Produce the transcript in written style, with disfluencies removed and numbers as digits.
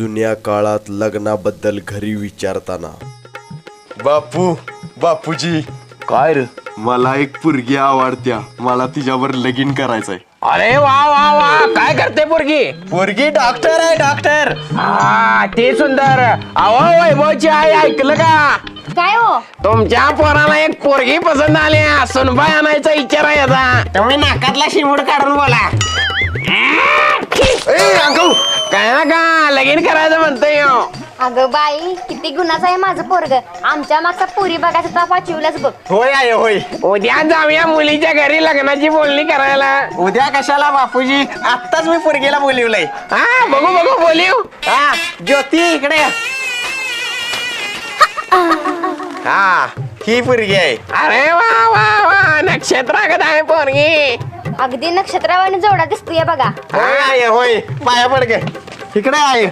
जुन्या काळात लग्नाबद्दल घरी विचारताना बापूजी काय रे? मला एक पोरगी आवडत्या, मला तिच्यावर लगीन करायचंय. अरे वा वा वा, काय करते पोरगी? पोरगी डॉक्टर आहे, डॉक्टर. हा ते सुंदर. अहो वैभवची आई, ऐकलं का? काय हो? तुमच्या पोराला एक पोरगी पसंत आली, सुनबाई आणायचा विचार आहे याचा. तुम्ही नाकातला शिमूड काढून बोला. काय ना का लगीन करायचं म्हणतोय ह्यो. अगं बाई, किती गुन्हाचं आहे माझं पोरग. आमच्या मागचा पुरी बघायचा तर पाचवीलाच बघ. होय आहे होय. उद्या जाऊया मुलीच्या घरी लग्नाची बोलणी करायला. उद्या कशाला बापूजी, आत्ताच मी पोरगीला बोलिवलंय. हा बघू बघू बोलिव. हा ज्योती इकडे. हा ही पोरगी आहे. अरे वा वा वा, नक्षत्रागत आहे पोरगी. अगदी नक्षत्रावाने जोडा दिसतोय बघा. होय आहे होय, पाया पड गे. इकडे आहे.